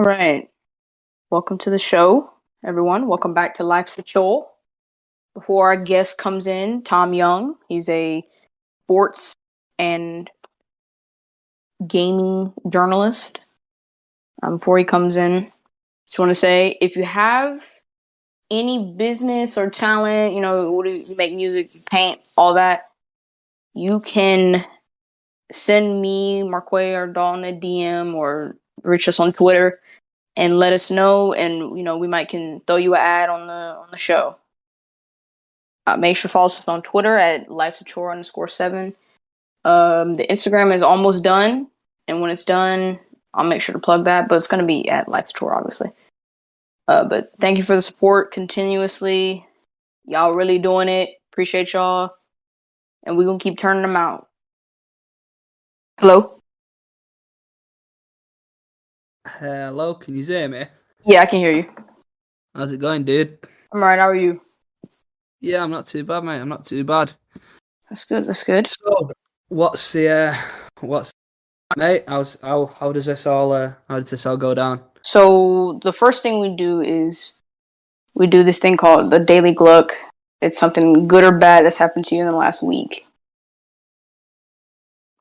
All right. Welcome to the show, everyone. Welcome back to Life's a Chore. Before our guest comes in, Tom Young, he's a sports and gaming journalist. Before he comes in, just want to say if you have any business or talent, what do you make music, you paint, all that, you can send me, Marquay, or Dalton a DM or reach us on Twitter and let us know, and we might can throw you an ad on the show. Make sure to follow us on Twitter at lifesachore_7. The Instagram is almost done, and when it's done, I'll make sure to plug that. But it's gonna be at lifesachore, obviously. But thank you for the support continuously. Y'all really doing it. Appreciate y'all, and we're gonna keep turning them out. Hello. Hello, can you hear me? Yeah, I can hear you. How's it going, dude? I'm alright. How are you? Yeah, I'm not too bad, mate. I'm not too bad. That's good. That's good. So, what's mate? How does this all go down? So the first thing we do is we do this thing called the Daily Gluck. It's something good or bad that's happened to you in the last week.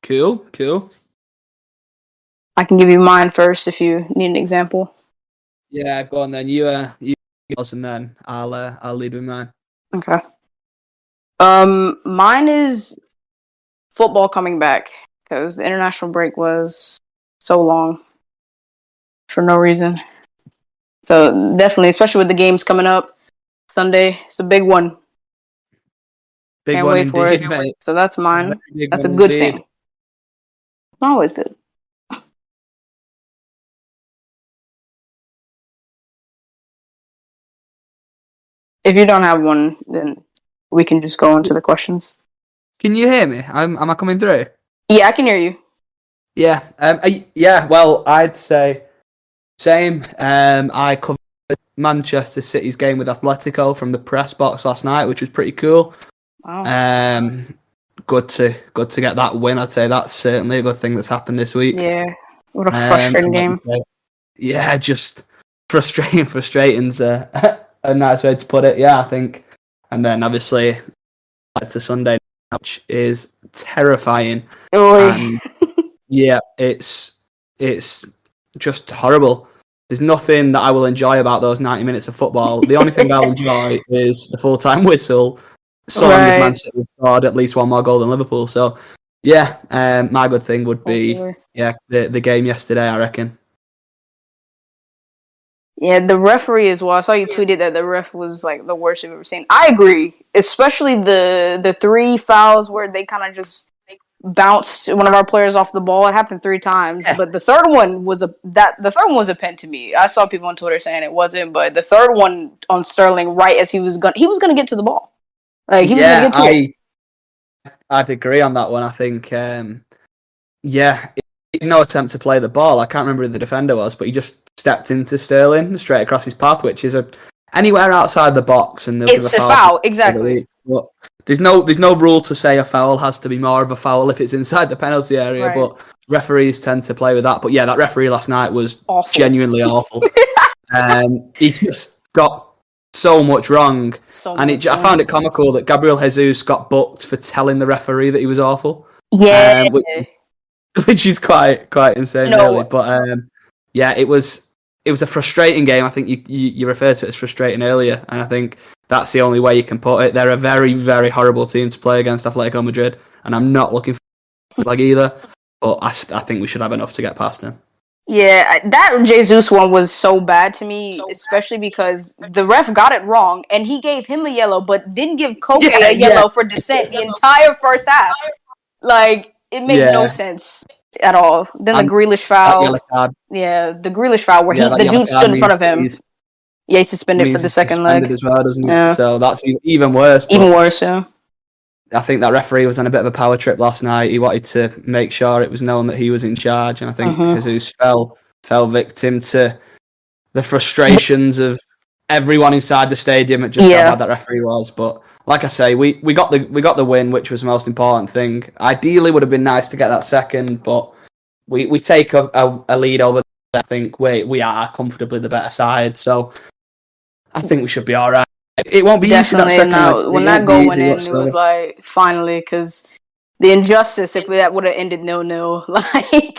Cool. I can give you mine first if you need an example. Yeah, go on then. You yours, and then I'll lead with mine. Okay. Mine is football coming back because the international break was so long for no reason. So definitely, especially with the games coming up Sunday, it's a big one. Big Can't one wait for indeed, it. mate. So that's mine. That's a one good indeed. thing. How is it? If you don't have one, then we can just go into the questions. Can you hear me? Am I coming through? Yeah, I can hear you. Yeah. Well, I'd say same. I covered Manchester City's game with Atletico from the press box last night, which was pretty cool. Wow. Good to get that win. I'd say that's certainly a good thing that's happened this week. Yeah. What a frustrating game. Yeah, just frustrating. Frustrating's a nice way to put it. Yeah, I think. And then obviously, to Sunday, which is terrifying. And yeah, it's just horrible. There's nothing that I will enjoy about those 90 minutes of football. The only thing I'll enjoy is the full-time whistle. So long as Man City scored at least one more goal than Liverpool. So, yeah, my good thing would be, the game yesterday, I reckon. Yeah, the referee as well. I saw you tweeted that the ref was like the worst you've ever seen. I agree, especially the 3 fouls where they kind of just bounced one of our players off the ball. It happened 3 times, but the third one was a pen to me. I saw people on Twitter saying it wasn't, but the third one on Sterling, right as he was gonna get to the ball, like he was gonna get to it. I'd agree on that one. I think, no attempt to play the ball. I can't remember who the defender was, but he just stepped into Sterling straight across his path, which is anywhere outside the box, and it's a foul. Exactly. But there's no rule to say a foul has to be more of a foul if it's inside the penalty area. Right. But referees tend to play with that. But yeah, that referee last night was awful. Genuinely awful. He just got so much wrong, I found it comical that Gabriel Jesus got booked for telling the referee that he was awful. Yeah. Which is quite insane, really. But yeah, it was a frustrating game. I think you referred to it as frustrating earlier, and I think that's the only way you can put it. They're a very, very horrible team to play against Atletico Madrid, and I'm not looking for like either. But I think we should have enough to get past them. Yeah, that Jesus one was so bad to me, especially because the ref got it wrong, and he gave him a yellow, but didn't give Koke a yellow for dissent the entire first half. Like, it made no sense at all. Then the Grealish foul. The Grealish foul where the dude stood in front of him. He's suspended for the second leg as well, doesn't it? So that's even worse. Yeah. I think that referee was on a bit of a power trip last night. He wanted to make sure it was known that he was in charge, and I think Jesus fell victim to the frustrations of everyone inside the stadium at just how bad that referee was. But like I say, we got the win, which was the most important thing. Ideally, would have been nice to get that second, but we take a lead over I think we are comfortably the better side. So I think we should be all right. It won't be easy that Definitely. second leg. Now, It when that won't be goal went easy in, it was whatsoever. like finally, because the injustice if that would have ended 0-0, like,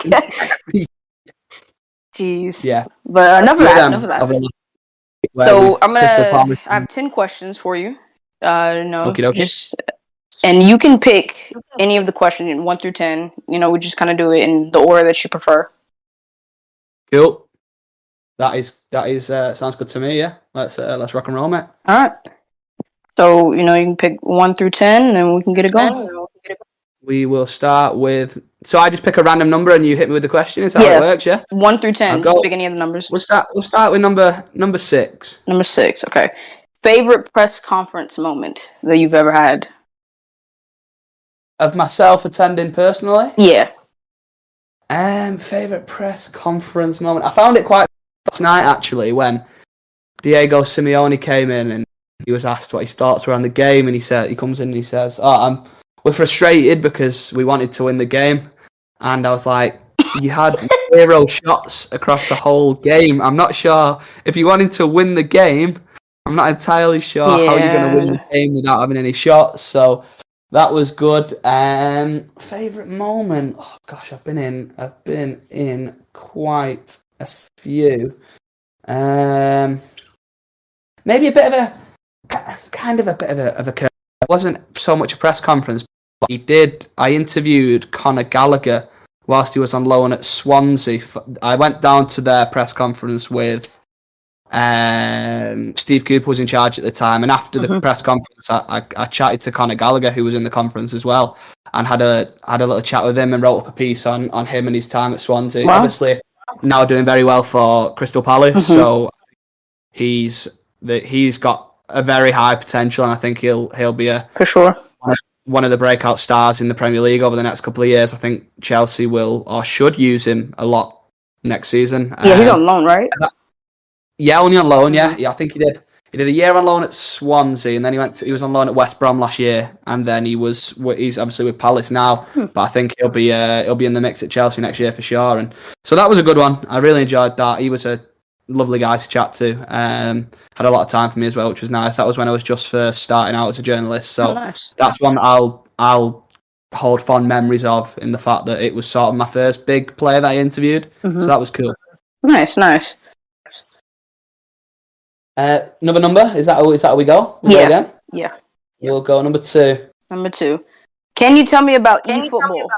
jeez. Yeah. But enough of Few of that. them Enough of that. have a- where So we've Crystal Palace. I have 10 questions for you. Okie dokie. Just and you can pick any of the questions in 1 through 10. We just kind of do it in the order that you prefer. Cool. That is sounds good to me. Yeah, let's rock and roll, mate. All right. So you can pick 1 through 10, and then we can get it going. We will start with. So I just pick a random number, and you hit me with the question. Is that how it works? Yeah. 1 through 10. Go. Just pick any of the numbers. We'll start with number 6. Number 6. Okay. Favorite press conference moment that you've ever had? Of myself attending personally? Yeah. Favorite press conference moment. I found it quite last night actually when Diego Simeone came in and he was asked what his thoughts were on the game, and he comes in and he says, we're frustrated because we wanted to win the game. And I was like, you had 0 shots across the whole game. I'm not sure if you wanted to win the game. I'm not entirely sure how you're going to win the game without having any shots. So that was good. Favorite moment? Oh gosh, I've been in quite a few. Maybe a bit of a curve. It wasn't so much a press conference, but I interviewed Conor Gallagher whilst he was on loan at Swansea. I went down to their press conference with Steve Cooper was in charge at the time, and after the press conference, I chatted to Conor Gallagher, who was in the conference as well, and had a little chat with him and wrote up a piece on him and his time at Swansea. Wow. Obviously, now doing very well for Crystal Palace, so he's got a very high potential, and I think he'll be for sure one of the breakout stars in the Premier League over the next couple of years. I think Chelsea will or should use him a lot next season. Yeah, he's on loan, right? Yeah, only on loan. Yeah, I think he did. He did a year on loan at Swansea, and then he was on loan at West Brom last year, and then he's obviously with Palace now. But I think he'll be in the mix at Chelsea next year for sure. And so that was a good one. I really enjoyed that. He was a lovely guy to chat to. Had a lot of time for me as well, which was nice. That was when I was just first starting out as a journalist. So that's one I'll hold fond memories of, in the fact that it was sort of my first big player that I interviewed. So that was cool. Nice. Number? Is that how we go? Yeah. We'll go number 2. Number 2. Can you tell me about eFootball?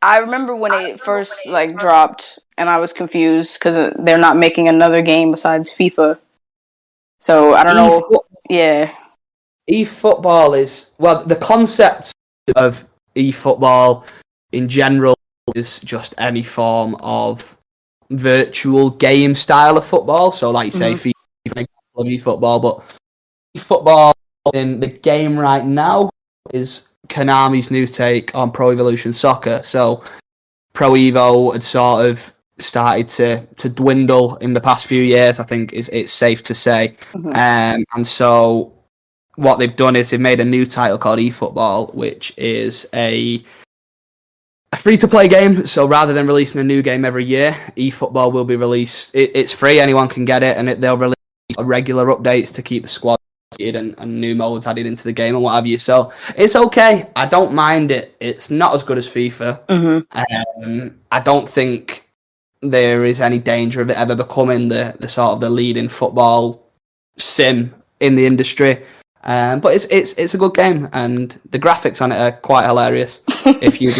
I remember when it first dropped, and I was confused because they're not making another game besides FIFA. So I don't know. Yeah. eFootball is, well, the concept of eFootball in general is just any form of virtual game style of football. So like you say, FIFA is an example of eFootball, but eFootball in the game right now is Konami's new take on Pro Evolution Soccer. So Pro Evo had sort of started to dwindle in the past few years, I think it's safe to say. And so what they've done is they've made a new title called eFootball, which is a free-to-play game. So rather than releasing a new game every year, eFootball will be released. It's free, anyone can get it, and they'll release regular updates to keep the squad and new modes added into the game and what have you. So it's okay. I don't mind it. It's not as good as FIFA. I don't think there is any danger of it ever becoming the sort of the leading football sim in the industry. But it's a good game, and the graphics on it are quite hilarious. If you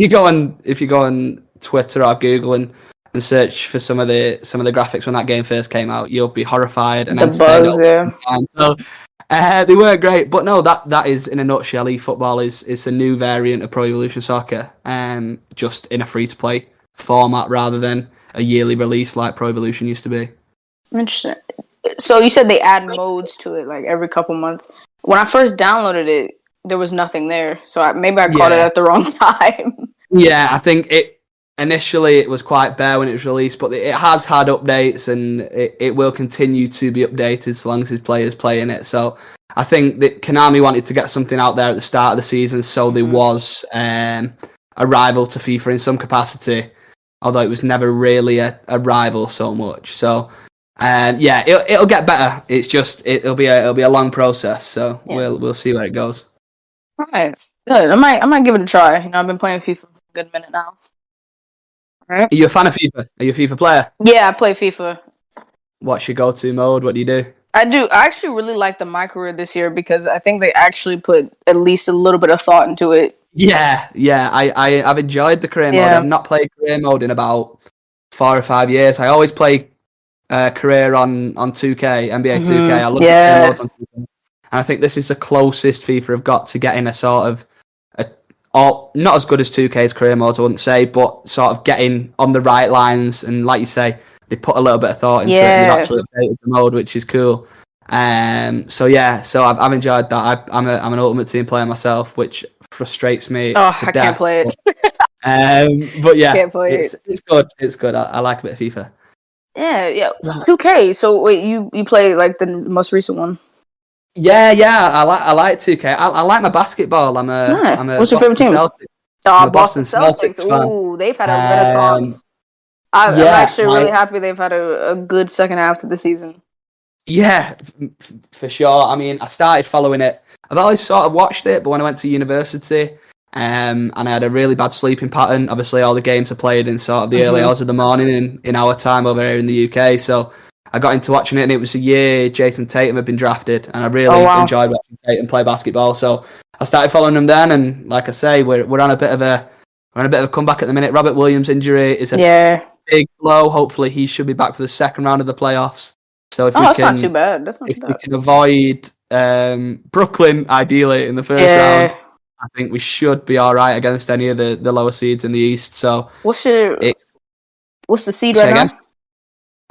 go on Twitter or Google and search for some of the graphics when that game first came out, you'll be horrified and entertained. So they were great, but no, that is in a nutshell. eFootball is a new variant of Pro Evolution Soccer, just in a free to play format rather than a yearly release like Pro Evolution used to be. Interesting. So you said they add modes to it like every couple months. When I first downloaded it, there was nothing there, so maybe I caught it at the wrong time. Yeah, I think initially it was quite bare when it was released, but it has had updates, and it will continue to be updated so long as his players play in it. So I think that Konami wanted to get something out there at the start of the season, so there was a rival to FIFA in some capacity. although it was never really a rival so much. So yeah, it'll get better. It's just it'll be a long process. So we'll see where it goes. All right, good. I might give it a try. You know, I've been playing FIFA for a good minute now. All right. Are you a fan of FIFA? Are you a FIFA player? Yeah, I play FIFA. What's your go-to mode? What do you do? I do. I actually really like the My Career this year because I think they actually put at least a little bit of thought into it. Yeah. I've enjoyed the career mode. I've not played career mode in about 4 or 5 years. I always play career on 2K, NBA 2K. I love the career modes on 2K. And I think this is the closest FIFA have got to getting a sort of not as good as 2K's career mode, I wouldn't say, but sort of getting on the right lines. And like you say, they put a little bit of thought into it. They've actually updated the mode, which is cool. So I've enjoyed that. I'm an Ultimate Team player myself, which frustrates me. I can't play it. But yeah, it's good. It's good. I like a bit of FIFA. Yeah. 2K. So wait, you play like the most recent one? Yeah. I like 2K. I like my basketball. I'm a What's your favorite team? Boston Celtics fan. Ooh, they've had a renaissance. I'm actually really happy they've had a good second half to the season. Yeah, for sure. I mean, I started following it. I've always sort of watched it, but when I went to university, and I had a really bad sleeping pattern. Obviously, all the games are played in sort of the early hours of the morning in our time over here in the UK. So I got into watching it, and it was a year Jason Tatum had been drafted, and I really enjoyed watching Tatum play basketball. So I started following him then, and like I say, we're on a bit of a comeback at the minute. Robert Williams' injury is a big blow. Hopefully, he should be back for the second round of the playoffs. So if that's not too bad. We can avoid Brooklyn ideally in the first round, I think we should be all right against any of the lower seeds in the East. So what's the seed right now?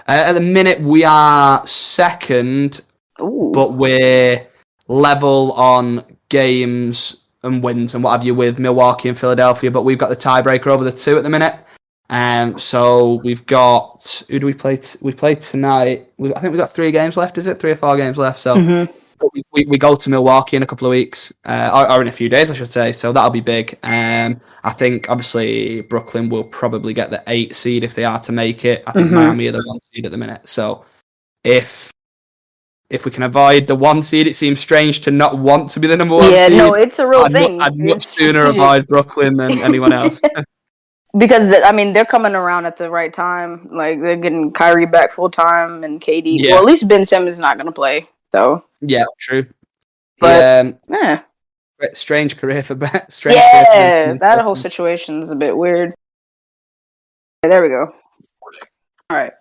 At the minute we are second, but we're level on games and wins and what have you with Milwaukee and Philadelphia. But we've got the tiebreaker over the two at the minute. So we've got, who do we play? We play tonight. I think we've got 3 games left. Is it 3 or 4 games left? So we go to Milwaukee in a couple of weeks, or in a few days, I should say. So that'll be big. I think obviously Brooklyn will probably get the 8 seed if they are to make it. I think Miami are the 1 seed at the minute. So if we can avoid the 1 seed, it seems strange to not want to be the number 1 seed. Yeah, no, it's a real thing. I'd much sooner avoid Brooklyn than anyone else. Because they're coming around at the right time. Like they're getting Kyrie back full time and KD. Yeah. Well, at least Ben Simmons is not going to play. So yeah, true. But strange career for Ben. That whole situation is a bit weird. There we go. All right.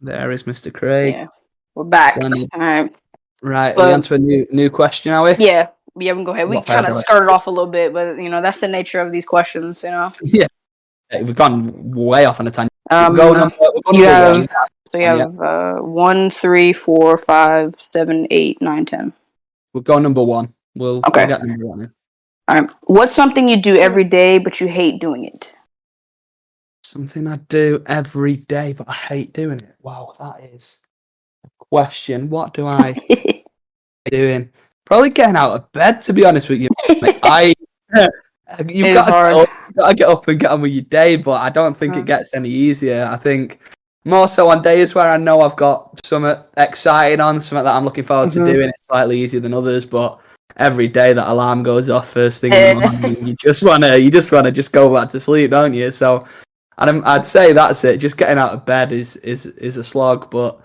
There is Mr. Craig. Yeah, we're back. All right. Right. Are we on to a new question, are we? Yeah. We can go ahead. We kind of started off a little bit, but that's the nature of these questions. Yeah. We've gone way off on a tangent. You have 1, 3, 4, 5, 7, 8, 9, 10. We'll go number 1. We'll get number 1 in. All right. What's something you do every day but you hate doing it? Something I do every day but I hate doing it. Wow, that is a question. What do I hate doing? Probably getting out of bed, to be honest with you. You've got to get up and get on with your day, but I don't think it gets any easier. I think more so on days where I know I've got something exciting on, something that I'm looking forward to doing. It's slightly easier than others, but every day that alarm goes off first thing in the morning, you just wanna just go back to sleep, don't you? So, I'd say that's it. Just getting out of bed is a slog, but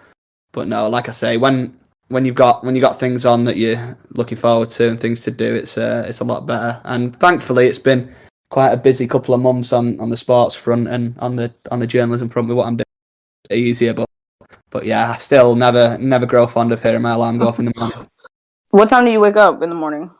no, like I say, when you've got things on that you're looking forward to and things to do, it's a lot better. And thankfully, it's been quite a busy couple of months on the sports front and on the journalism front with what I'm doing. It's easier, but yeah, I still never grow fond of hearing my alarm go off in the morning. What time do you wake up in the morning?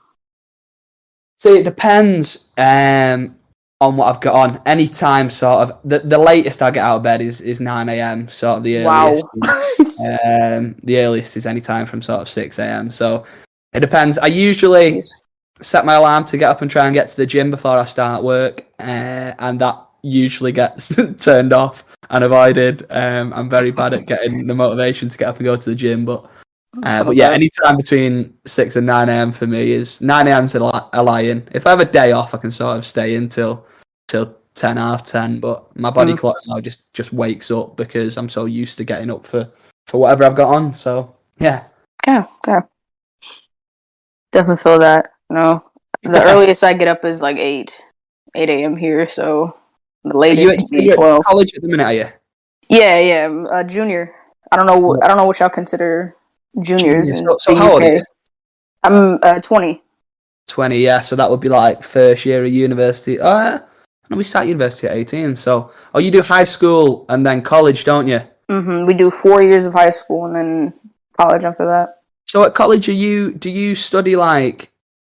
See, it depends on what I've got on. Any time, sort of. The latest I get out of bed is 9 a.m. Sort of the earliest. Wow. The earliest is any time from sort of 6 a.m. So it depends. I usually set my alarm to get up and try and get to the gym before I start work, and that usually gets turned off and avoided. I'm very bad at getting the motivation to get up and go to the gym, but yeah, any time between 6 and 9 a.m. for me is 9 a.m. to a lion. If I have a day off, I can sort of stay in till 10 10, half 10, but my body clock now just wakes up because I'm so used to getting up for whatever I've got on. So yeah. Okay. Definitely feel that. The earliest I get up is like 8 a.m. here, so the latest would be 12. College at the minute, are you? Yeah, I'm a junior. I don't know what y'all consider juniors in So the how old are UK. you? I'm 20. 20, yeah. So that would be like first year of university. No, we start university at 18. So, you do high school and then college, don't you? We do 4 years of high school and then college after that. So at college, do you study like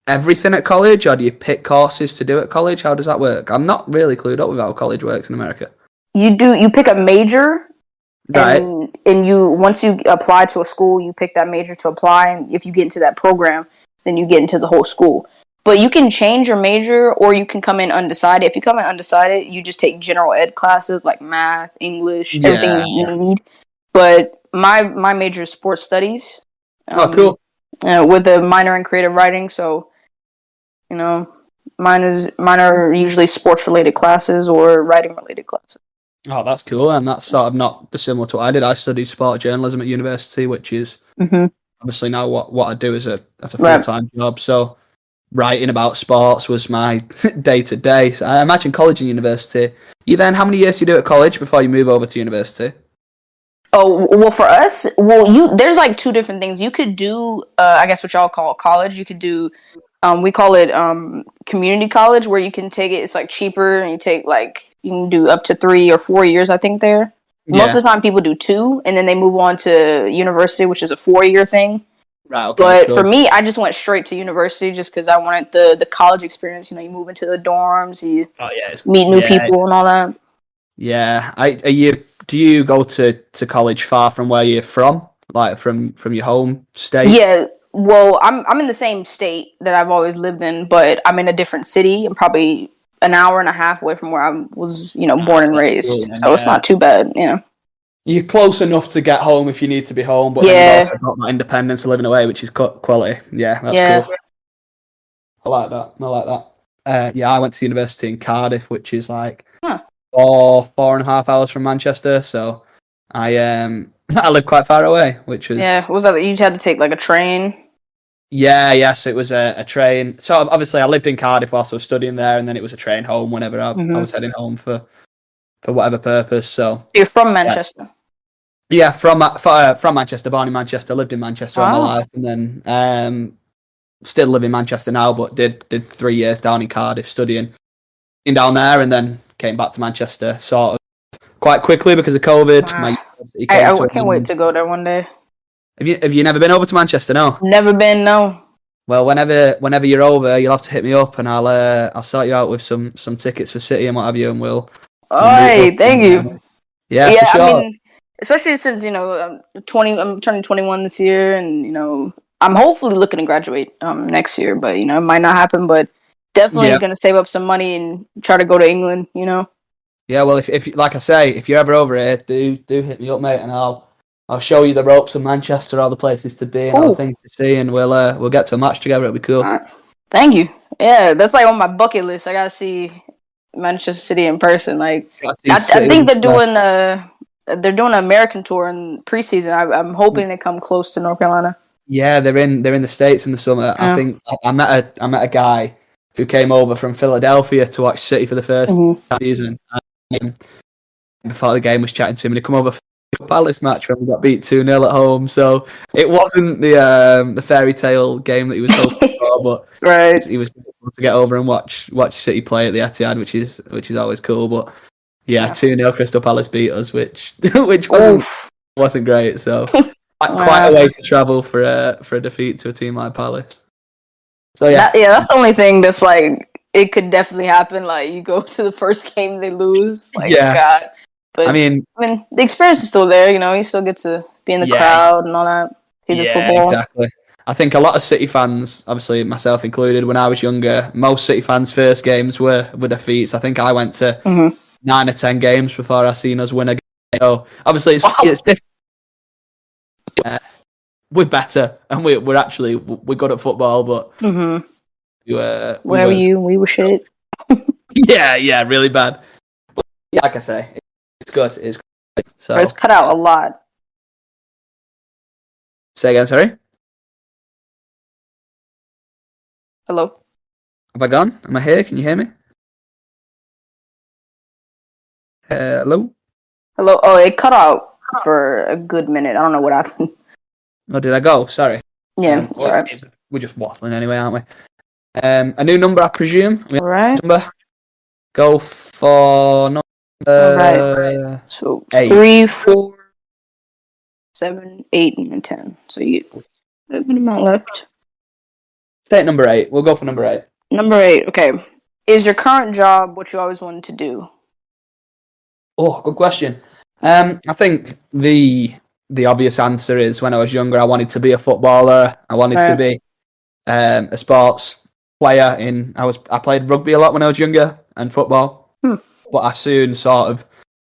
everything at college, or do you pick courses to do at college? How does that work? I'm not really clued up with how college works in America. You pick a major, Right. and you once you apply to a school, you pick that major to apply, and if you get into that program, then you get into the whole school. But you can change your major, or you can come in undecided. If you come in undecided, you just take general ed classes like math, English, everything you need. But my major is sports studies. Cool. With a minor in creative writing, so mine are usually sports related classes or writing related classes. Oh, that's cool, and that's sort of not dissimilar to what I did. I studied sport journalism at university, which is obviously now what I do as a full-time job. So writing about sports was my day to day. So I imagine college and university. How many years do you do at college before you move over to university? Oh, well, for us, there's like two different things. You could do, I guess what y'all call college. You could do, we call it community college, where you can take it. It's like cheaper, and you can do up to 3 or 4 years, I think there. Yeah. Most of the time people do 2, and then they move on to university, which is a 4-year thing. Right, okay, but cool. For me, I just went straight to university just because I wanted the college experience. You move into the dorms, you meet new people and all that. Yeah. Do you go to college far from where you're from? Like from your home state? Yeah. Well, I'm in the same state that I've always lived in, but I'm in a different city. I'm probably an hour and a half away from where I was, born and raised. Cool, so it's not too bad, You're close enough to get home if you need to be home, but then you've also got that independence of living away, which is quality. Yeah, that's cool. I like that. I went to university in Cardiff, which is like 4.5 hours from Manchester. So I live quite far away, which was what was that? You had to take like a train. Yes, it was a train. So obviously I lived in Cardiff whilst I was studying there, and then it was a train home whenever I was heading home for whatever purpose. So you're from Manchester? Yeah, from Manchester, born in Manchester, lived in Manchester all my life, and then still live in Manchester now, but did 3 years down in Cardiff studying down there, and then came back to Manchester sort of quite quickly because of COVID. I can't wait to go there one day. Have you never been over to Manchester? No. Never been. No. Well, whenever you're over, you'll have to hit me up, and I'll sort you out with some tickets for City and what have you, and we'll. Thank you. Yeah, for sure. I mean, especially since I'm turning 21 this year, and I'm hopefully looking to graduate next year, but it might not happen. But definitely going to save up some money and try to go to England. Yeah, well, if like I say, if you're ever over here, do hit me up, mate, and I'll show you the ropes of Manchester, all the places to be, and all the things to see, and we'll get to a match together. It'll be cool. Thank you. Yeah, that's like on my bucket list. I gotta see Manchester City in person. Like, I think they're doing an American tour in preseason. I'm hoping they come close to North Carolina. Yeah, they're in the States in the summer. Yeah. I think I met a guy who came over from Philadelphia to watch City for the first season. And before the game, was chatting to him, and he come over for the Palace match when we got beat 2-0 at home. So it wasn't the fairy tale game that he was hoping for, but he was able to get over and watch City play at the Etihad, which is always cool. But 2-0 Crystal Palace beat us, which wasn't great. So quite a way to travel for a defeat to a team like Palace. So that's the only thing that's like it could definitely happen. Like you go to the first game, they lose. Like God. But I mean, the experience is still there. You still get to be in the crowd and all that. See the football. Exactly. I think a lot of City fans, obviously myself included, when I was younger, most City fans' first games were defeats. I think I went to 9 or 10 games before I seen us win a game. So obviously it's different. We're better, and we're good at football, but where were you? We were shit. Yeah, really bad. yeah, like I say, it's good. It's great. So It's cut out a lot. say again, sorry. Hello? Have I gone? Am I here? Can you hear me? Hello? Hello? Oh, it cut out for a good minute. I don't know what happened. Or did I go? Sorry. Yeah, sorry. We're just waffling anyway, aren't we? A new number, I presume. All right. Number. Go for number All right. So 8. 3, 4, 7, 8, and 10. So you get a good amount left. Take number 8. We'll go for number 8. Number 8. Okay. Is your current job what you always wanted to do? Oh, good question. I think the obvious answer is when I was younger, I wanted to be a footballer. I wanted to be a sports player. I played rugby a lot when I was younger and football, but I soon sort of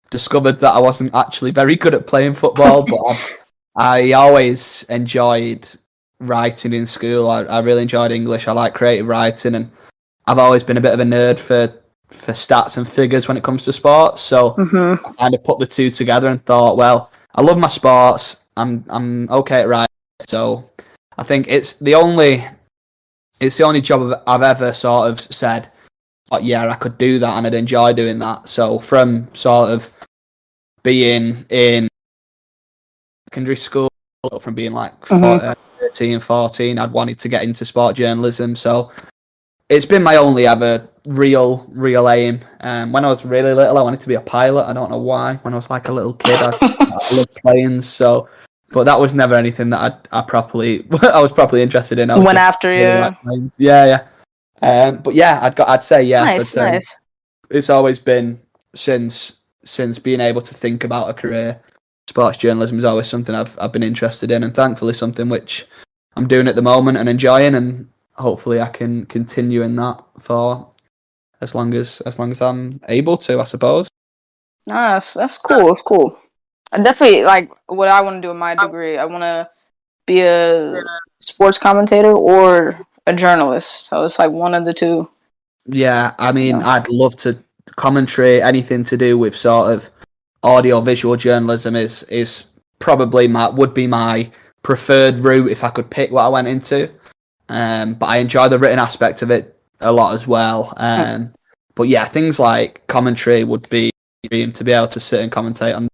discovered that I wasn't actually very good at playing football. But I always enjoyed writing in school. I really enjoyed English. I like creative writing, and I've always been a bit of a nerd for stats and figures when it comes to sports. So I kind of put the two together and thought, well, I love my sports. I'm okay at writing. So I think it's the only job I've ever sort of said, oh, yeah, I could do that and I'd enjoy doing that. So from sort of being in secondary school, from being like 13, 14, I'd wanted to get into sport journalism. So it's been my only ever real aim. When I was really little, I wanted to be a pilot. I don't know why. When I was like a little kid, I loved planes. So, but that was never anything that I was properly interested in. Went after you. Like yeah. But yeah, I'd say yes. Nice. It's always been since being able to think about a career. Sports journalism is always something I've been interested in, and thankfully something which I'm doing at the moment and enjoying, and hopefully I can continue in that for as long as I'm able to, I suppose. Nice. That's cool. That's cool. I definitely like what I want to do in my degree. I want to be a sports commentator or a journalist. So it's like one of the two. Yeah, I mean, I'd love to commentary. Anything to do with sort of audio visual journalism is probably would be my preferred route if I could pick what I went into. But I enjoy the written aspect of it a lot as well. But yeah, things like commentary would be to be able to sit and commentate on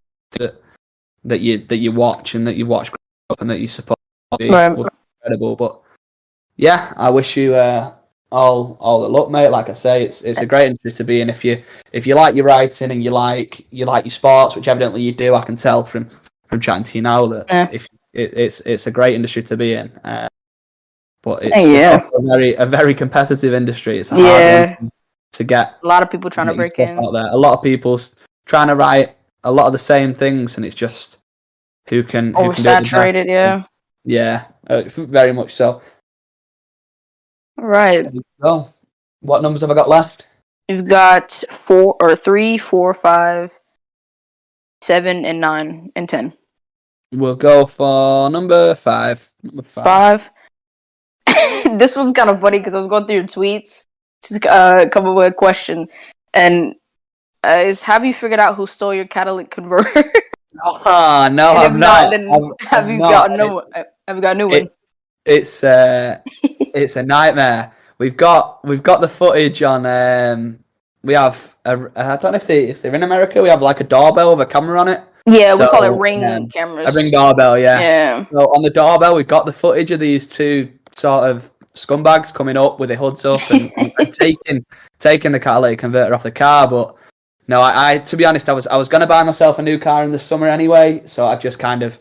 that you watch and that you watch up and that you support would be incredible. But yeah, I wish you all the luck, mate. Like I say, it's a great industry to be in. If you like your writing and you like your sports, which evidently you do, I can tell from chatting to you now that if it's a great industry to be in. But it's also a very competitive industry. It's a hard one to get. A lot of people trying to break in. Out there. A lot of people trying to write a lot of the same things, and it's just who can oversaturated. Yeah, very much so. All right. Well, what numbers have I got left? You've got 3, 4, 5, 7, and 9, and 10. We'll go for number 5. Number 5. This was kind of funny because I was going through your tweets to come up with a question, and have you figured out who stole your catalytic converter? No, I've not. Have you got a new one? It's it's a nightmare. We've got the footage on. We have I don't know if they're in America. We have like a doorbell with a camera on it. Yeah, we call it Ring cameras. A Ring doorbell, yeah. So on the doorbell, we've got the footage of these two sort of scumbags coming up with their hoods up and taking the catalytic converter off the car. But no, I to be honest, I was going to buy myself a new car in the summer anyway, so I've just kind of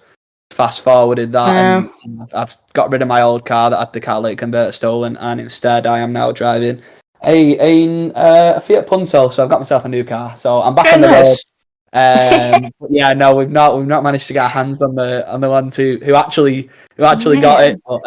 fast forwarded that, and I've got rid of my old car that had the catalytic converter stolen, and instead I am now driving a Fiat Punto. So I've got myself a new car, so I'm back on the road. But yeah, no, we've not managed to get our hands on the ones who actually got it. But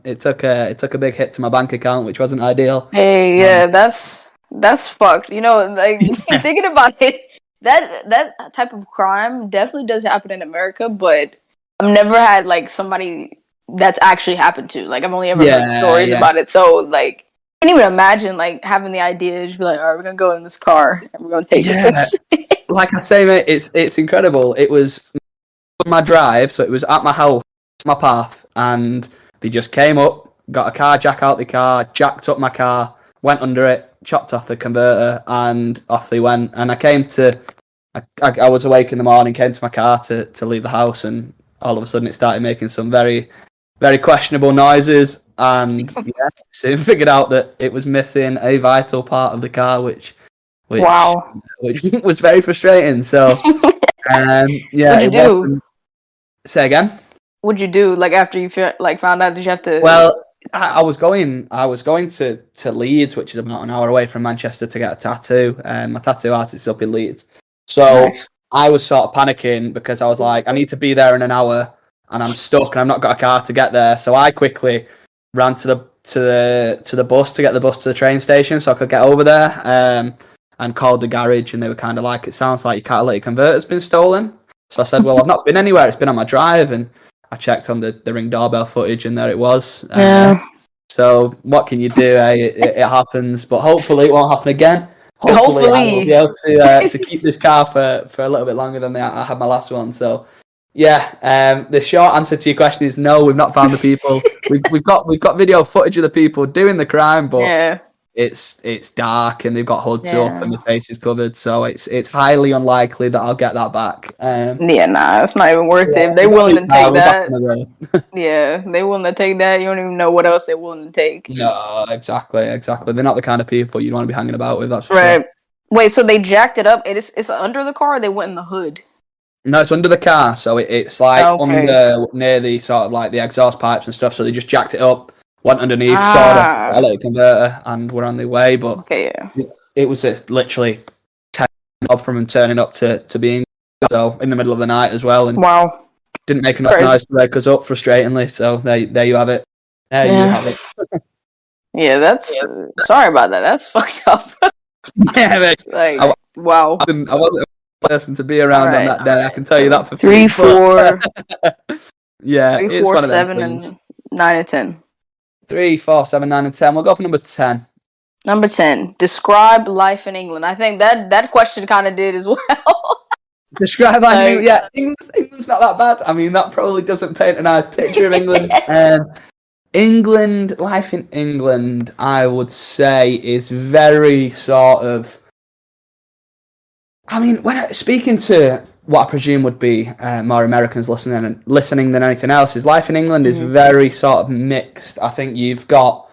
it took a big hit to my bank account, which wasn't ideal. Hey, yeah, that's fucked. You know, like thinking about it, that type of crime definitely does happen in America, but I've never had like somebody that's actually happened to. Like I've only ever heard stories about it. So like can't even imagine like having the idea to just be like, all right, we're gonna go in this car and we're gonna take this. Like I say, mate, it's incredible. It was my drive, so it was at my house, my path, and they just came up, got a car jack out the car, jacked up my car, went under it, chopped off the converter, and off they went. And I was awake in the morning, came to my car to leave the house, and all of a sudden it started making some very, very questionable noises. And soon figured out that it was missing a vital part of the car, which Wow. which was very frustrating. So, What'd you it do? wasn't. Say again. What'd you do? Like after you found out, did you have to? Well, I was going to Leeds, which is about an hour away from Manchester, to get a tattoo. My tattoo artist is up in Leeds, so Nice. I was sort of panicking because I was like, I need to be there in an hour, and I'm stuck, and I've not got a car to get there. So I quickly ran to the bus to get the bus to the train station so I could get over there. And called the garage, and they were kind of like, "It sounds like your catalytic converter's been stolen." So I said, "Well, I've not been anywhere. It's been on my drive." And I checked on the Ring doorbell footage, and there it was. Yeah. So what can you do? It happens, but hopefully it won't happen again. Hopefully. I will be able to keep this car for a little bit longer than I had my last one. So yeah, the short answer to your question is no. We've not found the people. we've got video footage of the people doing the crime, but Yeah. it's dark and they've got hoods Yeah. up and the face is covered, so it's highly unlikely that I'll get that back. Yeah, nah, it's not even worth it. They're willing to take that. Yeah, they're willing to take that. You don't even know what else they're willing to take. No, exactly. They're not the kind of people you'd want to be hanging about with. That's for Right. sure. Wait, so they jacked it up? It's under the car. Or they went in the hood. No, it's under the car, so it's like under near the sort of like the exhaust pipes and stuff. So they just jacked it up, went underneath, saw the catalytic converter, and were on their way. But okay, yeah, it was literally 10 up from them turning up to being so in the middle of the night as well, and wow, didn't make enough noise to wake us up, frustratingly. So there you have it. There you have it. Yeah, that's sorry about that. That's fucked up. Yeah, mate. Like wow. I wasn't a person to be around on that day. I can tell you that for 3, 4. Yeah, 3, 4, 7, and 9 and 10. 3, 4, 7, 9, and 10. We'll go for number 10. Number 10. Describe life in England. I think that question kind of did as well. Describe life in England. Yeah, England's not that bad. I mean, that probably doesn't paint a nice picture of England. Life in England, I would say, is very sort of. I mean, when speaking to what I presume would be more Americans listening than anything else, is life in England is very sort of mixed. I think you've got,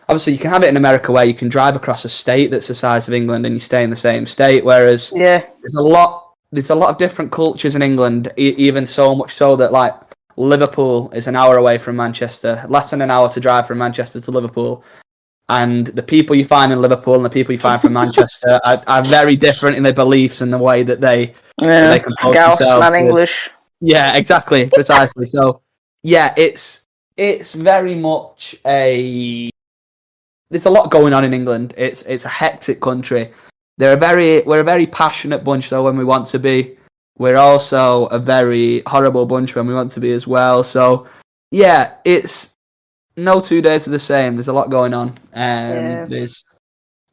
obviously you can have it in America where you can drive across a state that's the size of England and you stay in the same state, whereas there's a lot of different cultures in England, even so much so that like Liverpool is an hour away from Manchester, less than an hour to drive from Manchester to Liverpool. And the people you find in Liverpool and the people you find from Manchester are very different in their beliefs and the way that they compose themselves. Not English. Yeah, exactly, precisely. So, yeah, it's very much there's a lot going on in England. It's a hectic country. We're a very passionate bunch though when we want to be. We're also a very horrible bunch when we want to be as well. So, yeah, it's. No 2 days are the same. There's a lot going on. There's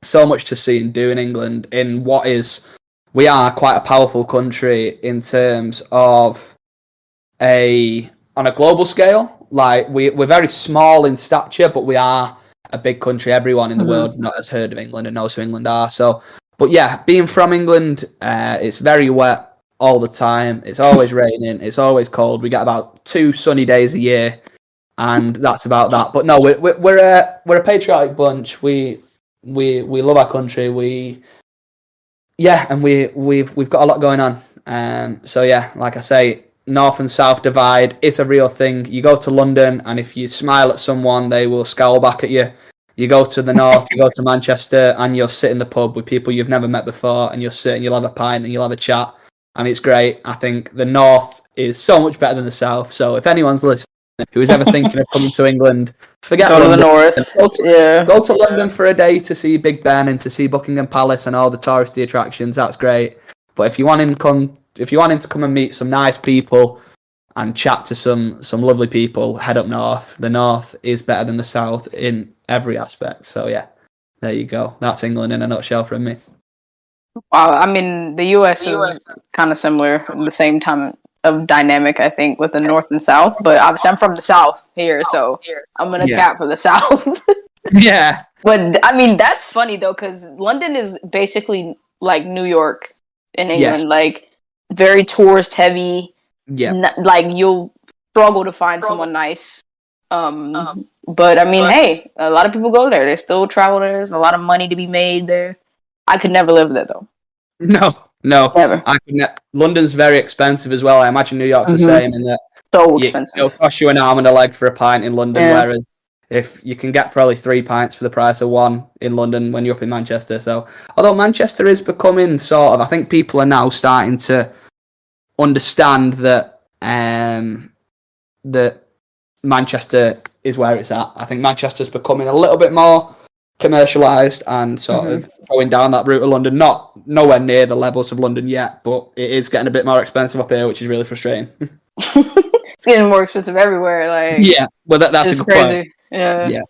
so much to see and do in England. We are quite a powerful country in terms of on a global scale. Like we're very small in stature, but we are a big country. Everyone in the world has heard of England and knows who England are. So, but yeah, being from England, it's very wet all the time. It's always raining. It's always cold. We get about 2 sunny days a year. And that's about that. But no, we're a patriotic bunch. We love our country. And we've got a lot going on. So yeah, like I say, North and South divide. It's a real thing. You go to London, and if you smile at someone, they will scowl back at you. You go to the North, you go to Manchester, and you'll sit in the pub with people you've never met before, and you'll sit and you'll have a pint and you'll have a chat, and it's great. I think the North is so much better than the South. So if anyone's listening, who is ever thinking of coming to England, forget London. To the North. Go to London for a day to see Big Ben and to see Buckingham Palace and all the touristy attractions. That's great. But if you wanted to come and meet some nice people and chat to some lovely people, head up north. The North is better than the South in every aspect. So yeah, there you go. That's England in a nutshell from me. I mean, the U.S. is kind of similar, the same time of dynamic, I think, with the North and South. But obviously, I'm from the South here, so I'm gonna cap for the South. Yeah. But I mean, that's funny though, because London is basically like New York in England, like very tourist heavy. Yeah. Like you'll struggle to find someone nice. But I mean, hey, a lot of people go there. They still travel there. There's a lot of money to be made there. I could never live there though. No. Never. London's very expensive as well. I imagine New York's the same in that So expensive. it'll cost you an arm and a leg for a pint in London, whereas if you can get probably 3 pints for the price of one in London when you're up in Manchester. So, although Manchester is becoming sort of, I think people are now starting to understand that that Manchester is where it's at. I think Manchester's becoming a little bit more commercialised and sort of going down that route of London. Not nowhere near the levels of London yet, but it is getting a bit more expensive up here, which is really frustrating. It's getting more expensive everywhere. Like well, that's a good crazy. point. Yeah.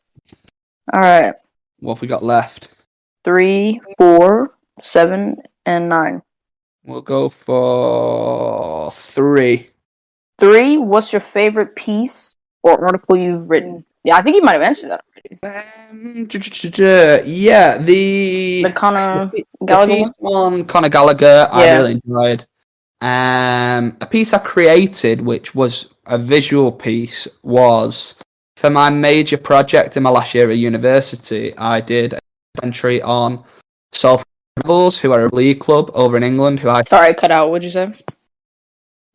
All right. What have we got left? 3, 4, 7, and 9. We'll go for 3. 3. What's your favorite piece or article you've written? Yeah, I think you might have answered that already. Yeah, the Conor Gallagher piece on Conor Gallagher, I really enjoyed. A piece I created, which was a visual piece, was for my major project in my last year at university. I did a documentary on Salford Rebels, who are a league club over in England. Sorry, cut out. What'd you say?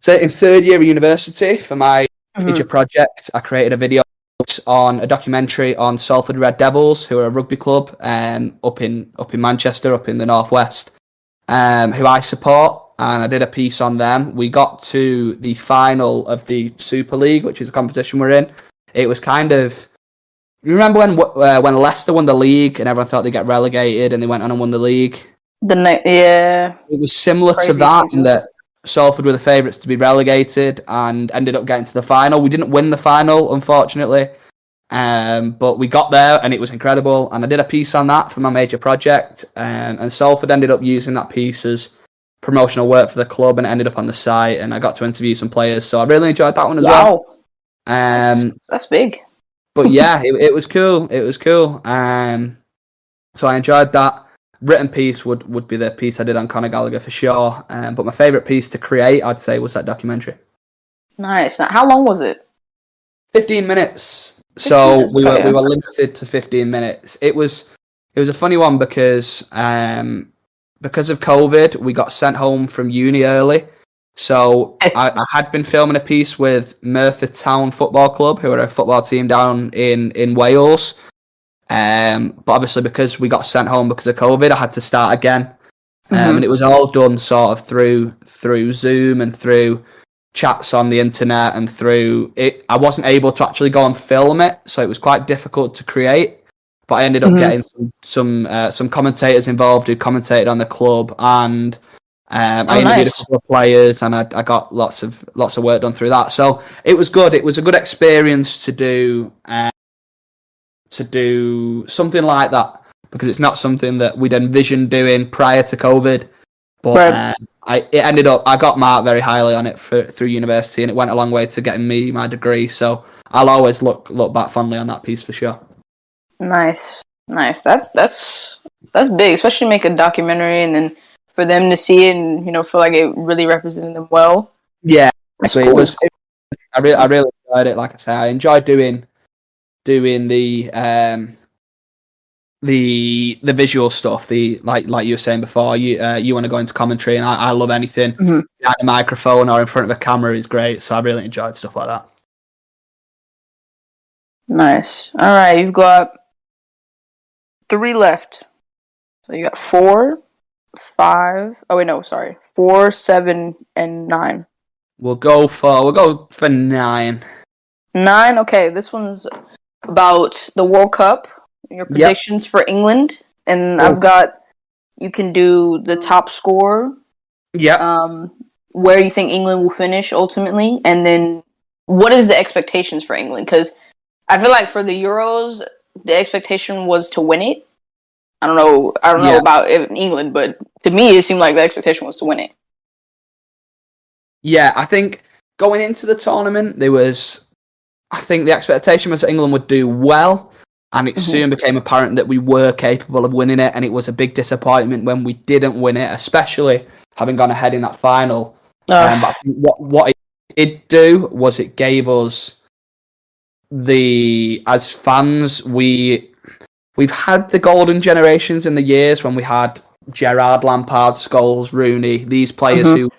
So in third year of university, for my major project, I created a video on a documentary on Salford Red Devils, who are a rugby club up in Manchester, up in the northwest, who I support. And I did a piece on them. We got to the final of the Super League, which is a competition we're in. It was kind of... You remember when Leicester won the league and everyone thought they'd get relegated and they went on and won the league? It was similar to that in that Salford were the favourites to be relegated and ended up getting to the final. We didn't win the final, unfortunately, but we got there and it was incredible. And I did a piece on that for my major project, and Salford ended up using that piece as promotional work for the club, and it ended up on the site, and I got to interview some players, so I really enjoyed that one as well. That's big. But yeah, it was cool. It was cool. So I enjoyed that. Written piece would be the piece I did on Conor Gallagher for sure. But my favourite piece to create, I'd say, was that documentary. Nice. Now, how long was it? 15 minutes. So we were limited to 15 minutes. It was a funny one because of COVID, we got sent home from uni early. So I had been filming a piece with Merthyr Town Football Club, who are a football team down in Wales. But obviously because we got sent home because of COVID, I had to start again. And it was all done sort of through Zoom and through chats on the internet and through it. I wasn't able to actually go and film it, so it was quite difficult to create. But I ended up getting some commentators involved who commentated on the club, and I interviewed a couple of players, and I got lots of work done through that. So it was good. It was a good experience to do something like that, because it's not something that we'd envisioned doing prior to COVID. But I got marked very highly on it through university, and it went a long way to getting me my degree. So I'll always look back fondly on that piece for sure. Nice. That's big, especially make a documentary and then for them to see it and feel like it really represented them well. Yeah, cool. I really enjoyed it. Like I say, I enjoyed doing the visual stuff. The like you were saying before, you want to go into commentary, and I love anything behind a microphone or in front of a camera is great. So I really enjoyed stuff like that. Nice. All right, you've got 3 left. So you got 4, 5. Oh wait, no, sorry. 4, 7, and 9. We'll go for 9. 9. Okay, this one's about the World Cup. Your predictions for England, and I've got. You can do the top scorer. Yeah. Where you think England will finish ultimately, and then what is the expectations for England? Because I feel like for the Euros, the expectation was to win it. I don't know. I don't know Yeah. about England, but to me, it seemed like the expectation was to win it. Yeah, I think going into the tournament, I think the expectation was that England would do well, and it soon became apparent that we were capable of winning it, and it was a big disappointment when we didn't win it, especially having gone ahead in that final. But I think what it did do was it gave us as fans, we've had the golden generations in the years when we had Gerrard, Lampard, Scholes, Rooney, these players who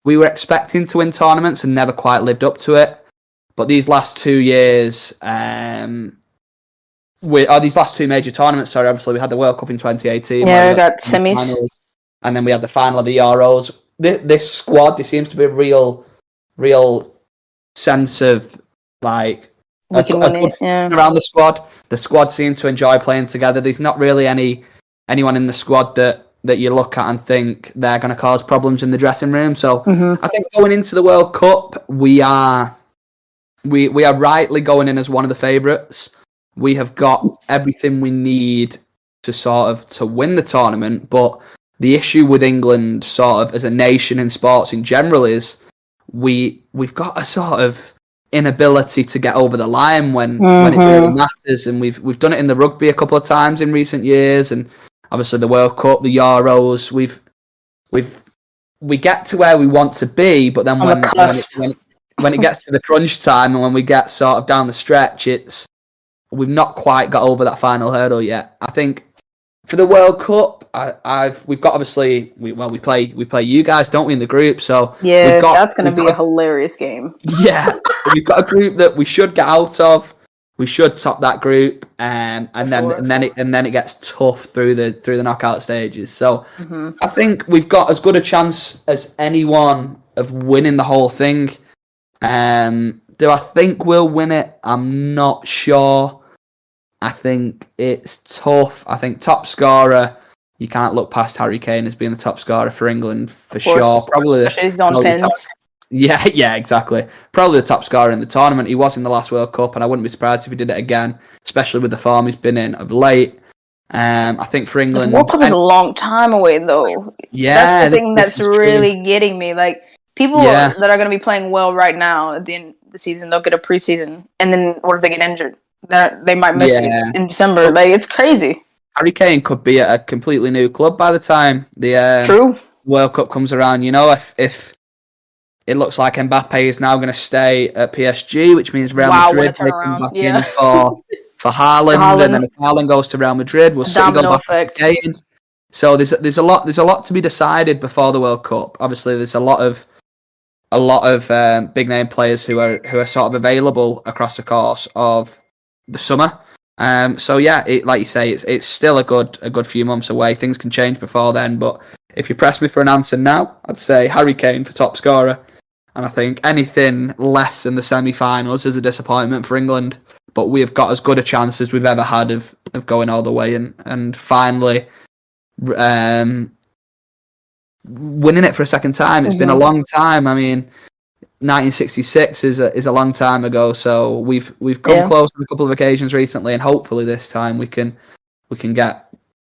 we were expecting to win tournaments and never quite lived up to it. But these last 2 years, these last two major tournaments, sorry, obviously we had the World Cup in 2018. Yeah, we got semis. Finals, and then we had the final of the Euros. This squad, there seems to be a real sense of like we can win it. Yeah. Around the squad. The squad seemed to enjoy playing together. There's not really anyone in the squad that you look at and think they're going to cause problems in the dressing room. So I think going into the World Cup, we are rightly going in as one of the favourites. We have got everything we need to win the tournament, but the issue with England sort of as a nation in sports in general is we've got a sort of inability to get over the line when it really matters, and we've done it in the rugby a couple of times in recent years, and obviously the World Cup, the Euros, we get to where we want to be, but then when it gets to the crunch time and when we get sort of down the stretch, we've not quite got over that final hurdle yet. I think for the World Cup, we've got obviously we play you guys, don't we, in the group? So yeah, that's going to be a hilarious game. Yeah, we've got a group that we should get out of. We should top that group, and then it gets tough through the knockout stages. So I think we've got as good a chance as anyone of winning the whole thing. Do I think we'll win it? I'm not sure. I think it's tough. I think top scorer, you can't look past Harry Kane as being the top scorer for England for sure. Probably he's on pins. Yeah, exactly. Probably the top scorer in the tournament. He was in the last World Cup, and I wouldn't be surprised if he did it again, especially with the form he's been in of late. I think for England, the World Cup is a long time away, though. Yeah, that's the thing that's really getting me. Like people that are going to be playing well right now at the end of the season, they'll get a preseason, and then what if they get injured? They might miss it in December. Like it's crazy. Harry Kane could be at a completely new club by the time the True. World Cup comes around. You know, if it looks like Mbappe is now going to stay at PSG, which means Real Madrid taking back in for Haaland, and then if Haaland goes to Real Madrid, we'll City go back to Kane. So there's a lot to be decided before the World Cup. Obviously, there's a lot of big name players who are sort of available across the course of the summer. So yeah, like you say, it's still a good few months away. Things can change before then, but if you press me for an answer now, I'd say Harry Kane for top scorer, and I think anything less than the semi-finals is a disappointment for England. But we have got as good a chance as we've ever had of going all the way and finally winning it for a second time. It's been a long time. I mean, 1966 is a long time ago, so we've come close on a couple of occasions recently, and hopefully this time we can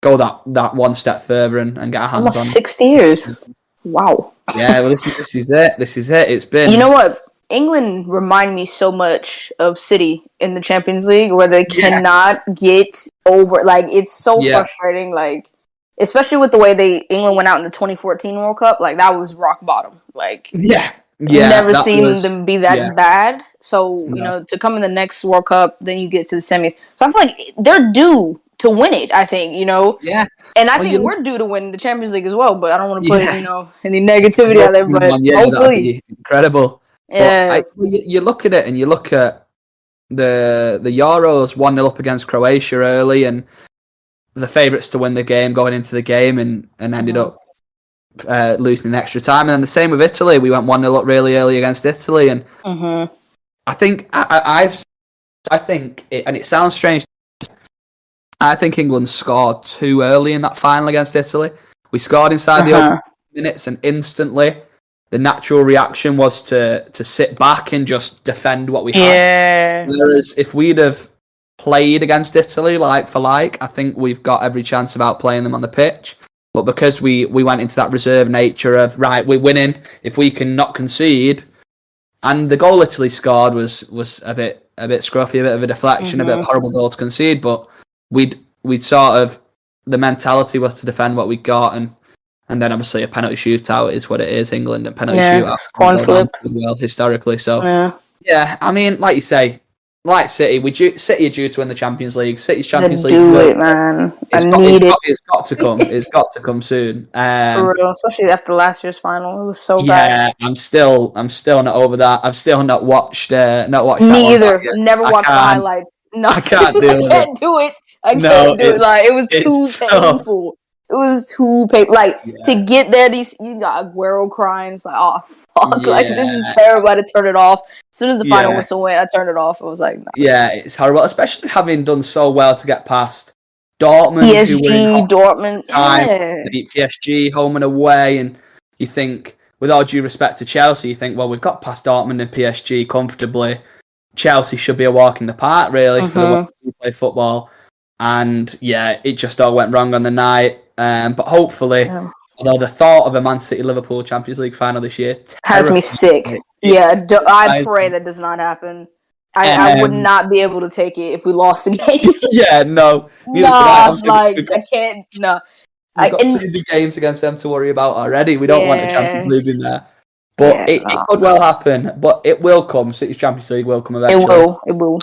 go that one step further and get our hands almost on 60 years. Wow. Yeah, well, this is it. It's been. You know what? England remind me so much of City in the Champions League, where they cannot get over. Like it's so frustrating. Like especially with the way England went out in the 2014 World Cup. Like that was rock bottom. Like never seen them be that bad. So you know, to come in the next World Cup, then you get to the semis. So I feel like they're due to win it. I think and I think we're due to win the Champions League as well. But I don't want to put any negativity out there. But hopefully, incredible. Yeah, you look at it and you look at the Euros 1-0 up against Croatia early, and the favourites to win the game going into the game, and ended up losing in extra time. And then the same with Italy. We went 1-0 up really early against Italy, and I think I think it sounds strange. I think England scored too early in that final against Italy. We scored inside the opening minutes, and instantly the natural reaction was to sit back and just defend what we had. Whereas if we'd have played against Italy like for like, I think we've got every chance of outplaying them on the pitch. But because we went into that reserve nature of, right, we're winning, if we can not concede, and the goal Italy scored was a bit scruffy, a bit of a deflection, a bit of a horrible goal to concede, but we'd sort of, the mentality was to defend what we got, and then obviously a penalty shootout is what it is. England and penalty shootout coin flip. Well historically. So yeah, I mean, like you say, like City, City are due to win the Champions League. City's Champions League. Do it, man. It's got to come. It's got to come soon. For real, especially after last year's final, it was so Yeah, bad. I'm still not over that. I've still not watched. Not watched. Me either. Never watched the highlights. No, I can't do it. I can't do it. I can't do it. Like, it was too painful. It was too painful. Like, to get there, you got Aguero crying. It's like, oh, fuck. Yeah. Like, this is terrible. I had to turn it off. As soon as the final whistle went, I turned it off. I was like, nah. Yeah, it's horrible. Especially having done so well to get past Dortmund. PSG, Dortmund. They beat PSG home and away. And you think, with all due respect to Chelsea, you think, well, we've got past Dortmund and PSG comfortably. Chelsea should be a walk in the park, really, for the way we play football. And yeah, it just all went wrong on the night. But hopefully, although the thought of a Man City Liverpool Champions League final this year has me sick. Yeah, I pray that does not happen. I would not be able to take it if we lost the game. Yeah, no. I can't. No, we've got 2 games against them to worry about already. We don't want the Champions League in there. But it could well happen. But it will come. City's Champions League will come eventually. It will.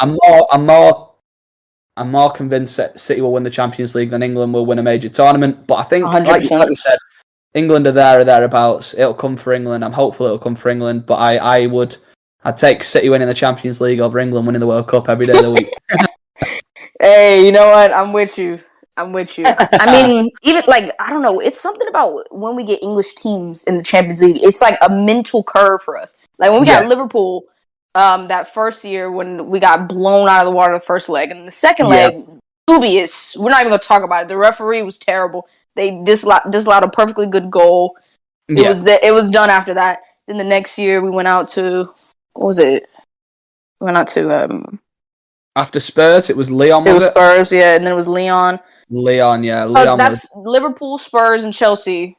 I'm more convinced that City will win the Champions League than England will win a major tournament. But I think, like you said, England are there or thereabouts. It'll come for England. I'm hopeful it'll come for England. But I'd take City winning the Champions League over England winning the World Cup every day of the week. Hey, you know what? I'm with you. I mean, even I don't know. It's something about when we get English teams in the Champions League. It's like a mental curve for us. Like when we got Liverpool. That first year when we got blown out of the water the first leg, and the second leg, dubious. We're not even gonna talk about it. The referee was terrible. They disallowed a perfectly good goal. It was done after that. Then the next year we went out to what was it? We went out to after Spurs. It was Lyon. It was Spurs, yeah, and then it was Lyon. Lyon. That's Liverpool, Spurs, and Chelsea.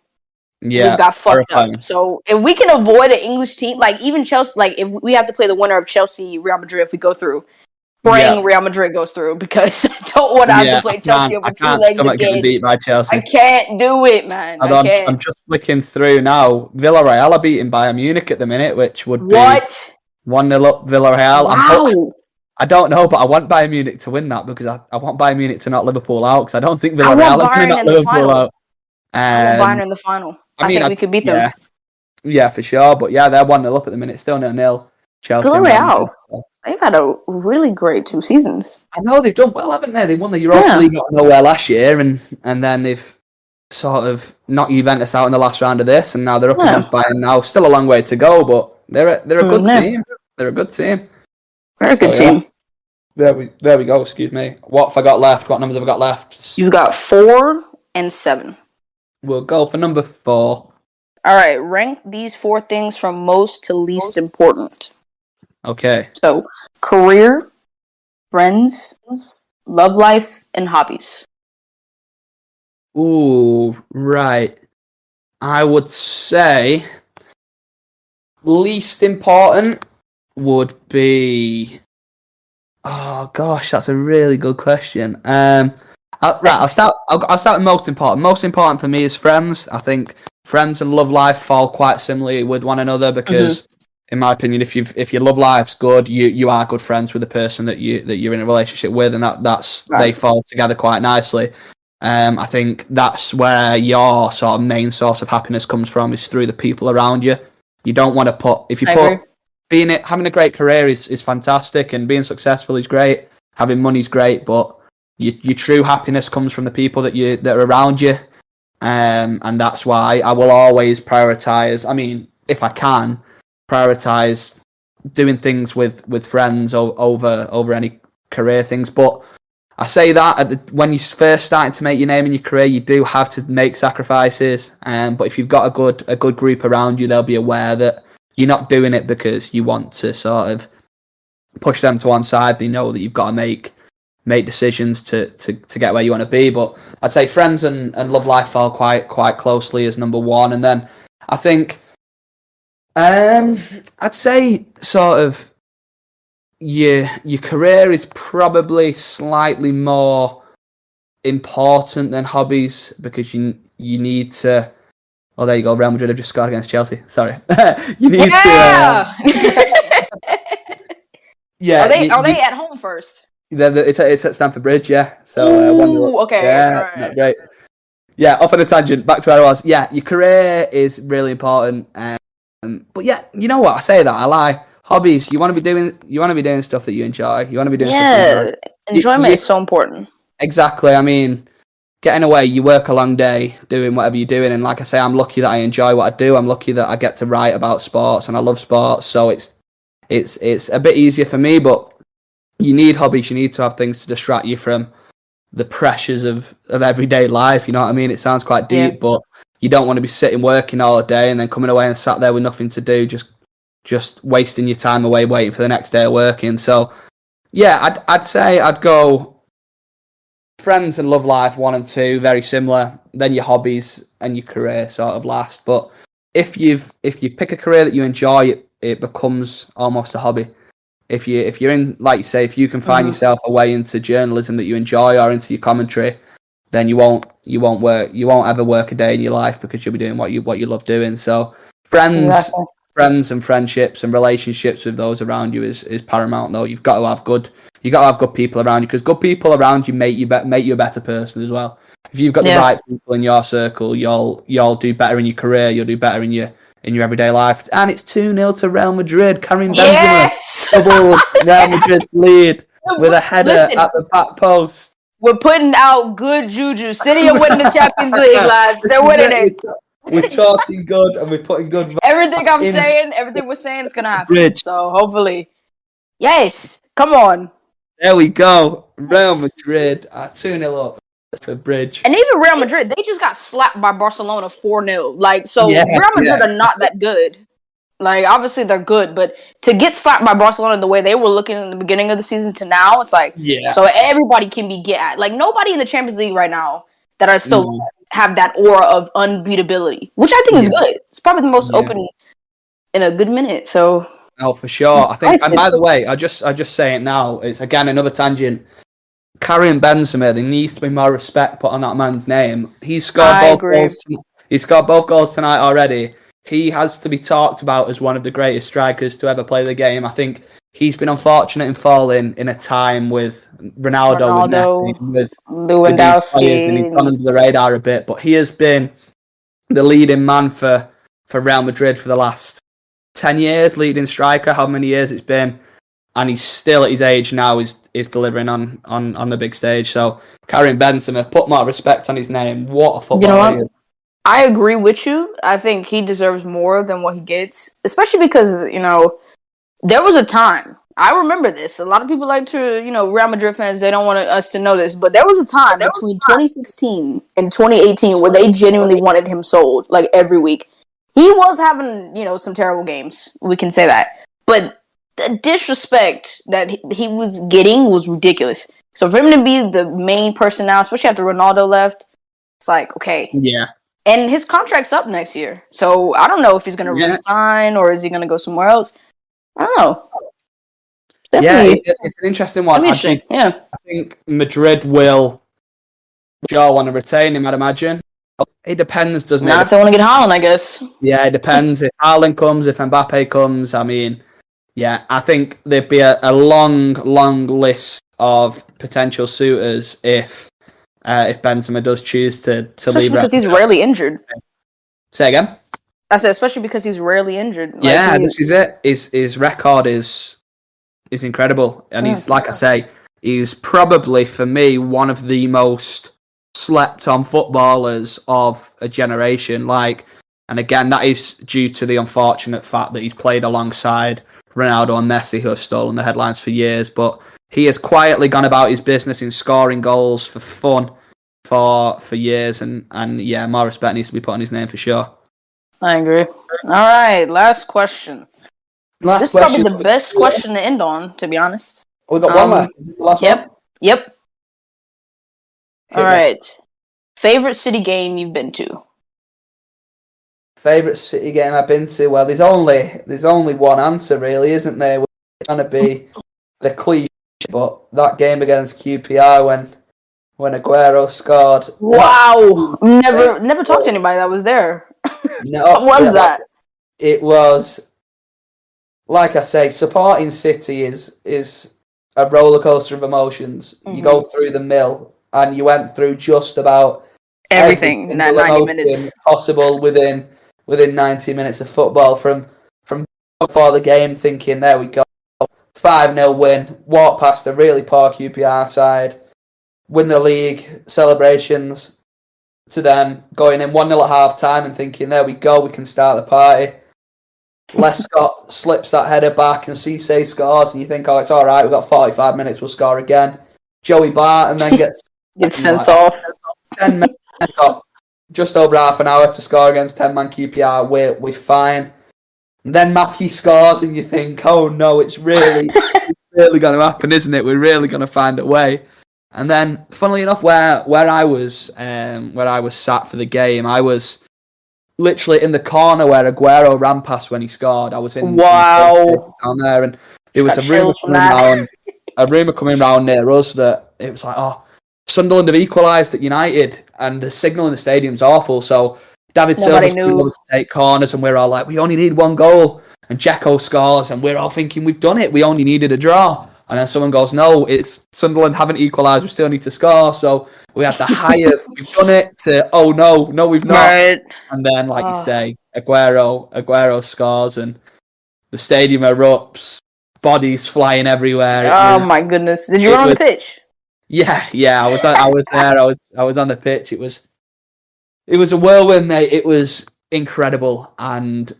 Yeah, we got fucked up. So if we can avoid an English team, like even Chelsea, like if we have to play the winner of Chelsea, Real Madrid, if we go through, praying Real Madrid goes through because I don't want to have to play Chelsea over 2 legs again. Getting beat by Chelsea. I can't do it, man. I'm just flicking through now. Villarreal are beating Bayern Munich at the minute, which would be 1-0 up Villarreal. Wow. I don't know, but I want Bayern Munich to win that because I want Bayern Munich to knock Liverpool out because I don't think Villarreal are going to knock Liverpool out. I want Bayern in the final. I think we could beat them. Yeah, for sure. But yeah, they're 1-0 up at the minute. Still 0-0. Chelsea. Villarreal. They've had a really great 2 seasons. I know they've done well, haven't they? They won the Europa League out of nowhere last year, and then they've sort of knocked Juventus out in the last round of this, and now they're up against Bayern now. Still a long way to go, but they're a good team. They're a good team. Very good team. There we go. Excuse me. What have I got left? What numbers have I got left? You've got 4 and 7. We'll go for number 4. All right. Rank these 4 things from most to least important. Okay. So, career, friends, love life, and hobbies. Ooh, right. I would say least important would be. Oh gosh, that's a really good question. I'll start with most important. Most important for me is friends. I think friends and love life fall quite similarly with one another because, in my opinion, if your love life's good, you are good friends with the person that you're in a relationship with, and that's right. They fall together quite nicely. I think that's where your sort of main source of happiness comes from is through the people around you. You don't want to having a great career is fantastic, and being successful is great. Having money's great, but your true happiness comes from the people that are around you, and that's why I will always prioritize. I mean, if I can, prioritize doing things with friends over any career things. But I say that when you're first starting to make your name in your career, you do have to make sacrifices. But if you've got a good group around you, they'll be aware that you're not doing it because you want to sort of push them to one side. They know that you've got to make make decisions to get where you want to be. But I'd say friends and love life fall quite closely as number one, and then I think I'd say sort of your career is probably slightly more important than hobbies because you need to. Oh, there you go. Real Madrid have just scored against Chelsea. Sorry, you need to. Yeah. Are they at home first? It's at Stamford Bridge, yeah. So okay. Yeah, it's not great. Yeah, off on a tangent. Back to where I was. Yeah, your career is really important. But yeah, you know what? I say that I lie. Hobbies. You want to be doing stuff that you enjoy. You want to be doing stuff you enjoy. Enjoyment is so important. Exactly. I mean, getting away, you work a long day doing whatever you're doing, and like I say, I'm lucky that I enjoy what I do. I'm lucky that I get to write about sports, and I love sports, so it's a bit easier for me. But you need hobbies. You need to have things to distract you from the pressures of everyday life. You know what I mean? It sounds quite deep, but you don't want to be sitting working all day and then coming away and sat there with nothing to do, just wasting your time away waiting for the next day of working. So yeah, I'd say I'd go friends and love life 1 and 2, very similar. Then your hobbies and your career sort of last. But if you pick a career that you enjoy, it becomes almost a hobby. If you're in, like you say, if you can find yourself a way into journalism that you enjoy or into your commentary, then you won't ever work a day in your life because you'll be doing what you love doing. So friends and friendships and relationships with those around you is paramount. Though you've got to have good people around you, because good people around you make you a better person as well. If you've got the right people in your circle, you'll do better in your career. You'll do better in your everyday life. And it's 2-0 to Real Madrid. Karim Benzema double Real Madrid lead with a header at the back post. We're putting out good juju. City are winning the Champions League, lads. They're winning it. We're talking good and we're putting good vibes. Everything we're saying is going to happen. Bridge. So hopefully. Yes. Come on. There we go. Real Madrid at 2-0 up for Bridge. And even Real Madrid, they just got slapped by Barcelona 4-0. Real Madrid are not that good. Obviously they're good, but to get slapped by Barcelona the way they were looking in the beginning of the season to now, it's so everybody can be nobody in the Champions League right now that are still have that aura of unbeatability, which I think is good. It's probably the most open in a good minute. So for sure. I think, and by the way, I just say it now. It's again another tangent. Karim Benzema, there needs to be more respect put on that man's name. He's scored both goals. He's scored both goals tonight already. He has to be talked about as one of the greatest strikers to ever play the game. I think he's been unfortunate in falling in a time with Ronaldo with Messi, with Lewandowski, and he's gone under the radar a bit. But he has been the leading man for Real Madrid for the last 10 years, leading striker, how many years it's been. And he's still at his age now is delivering on the big stage. So Karim Benzema, put more respect on his name. What a footballer he is. I agree with you. I think he deserves more than what he gets, especially because, there was a time. I remember this. A lot of people like to, Real Madrid fans, they don't want us to know this, but there was a time between 2016 and 2018 where they genuinely wanted him sold, every week. He was having, some terrible games. We can say that. But the disrespect that he was getting was ridiculous. So for him to be the main person now, especially after Ronaldo left, it's okay. Yeah. And his contract's up next year. So I don't know if he's going to resign or is he going to go somewhere else. I don't know. Definitely. Yeah, it's an interesting one. I think Madrid will want to retain him, I'd imagine. It depends, doesn't it? Not if they want to get Haaland, I guess. Yeah, it depends. If Haaland comes, if Mbappe comes, I mean, I think there'd be a long list of potential suitors if Benzema does choose to leave. Especially because he's rarely injured. Say again? I said, especially because he's rarely injured. This is it. His record is incredible. And he's, like I say, he's probably, for me, one of the most slept-on footballers of a generation. And again, that is due to the unfortunate fact that he's played alongside Ronaldo and Messi, who have stolen the headlines for years. But he has quietly gone about his business in scoring goals for fun for years, and more respect needs to be put on his name for sure. I agree. All right, last question. This is probably the best question to end on, to be honest. We got one left. Is this the last one? Yep. All right. Favorite city game you've been to? Favourite city game I've been to? Well, there's only one answer, really, isn't there? It's going to be the cliche, but that game against QPR when Aguero scored. Wow! Never talked to anybody that was there. No, what was that? It was, like I say, supporting City is a roller coaster of emotions. You go through the mill, and you went through just about everything in that 90 minutes possible within 90 minutes of football. From before the game, thinking there we go, 5-0 win, walk past a really poor QPR side, win the league, celebrations, to then going in 1-0 at half time and thinking there we go, we can start the party. Les Scott slips that header back and Cisse scores, and you think, oh, it's all right, we've got 45 minutes, we'll score again. Joey Barton then gets sent off. 10 minutes, got just over half an hour to score against 10-man QPR. We're fine. And then Mackie scores, and you think, oh no, it's really going to happen, isn't it? We're really going to find a way. And then, funnily enough, where I was sat for the game, I was literally in the corner where Aguero ran past when he scored. I was in down there, and there was a rumour coming round near us that it was like, oh, Sunderland have equalised at United, and the signal in the stadium's awful. So David Silva's able to take corners, and we're all like, we only need one goal, and Dzeko scores, and we're all thinking we've done it. We only needed a draw. And then someone goes, no, it's Sunderland haven't equalised, we still need to score. So we had the high of, we've done it, to, oh no, we've not. Right. And then, like you say, Aguero scores, and the stadium erupts, bodies flying everywhere. My goodness. Did you run on the pitch? Yeah, I was there, I was on the pitch. It was a whirlwind, mate. It was incredible. And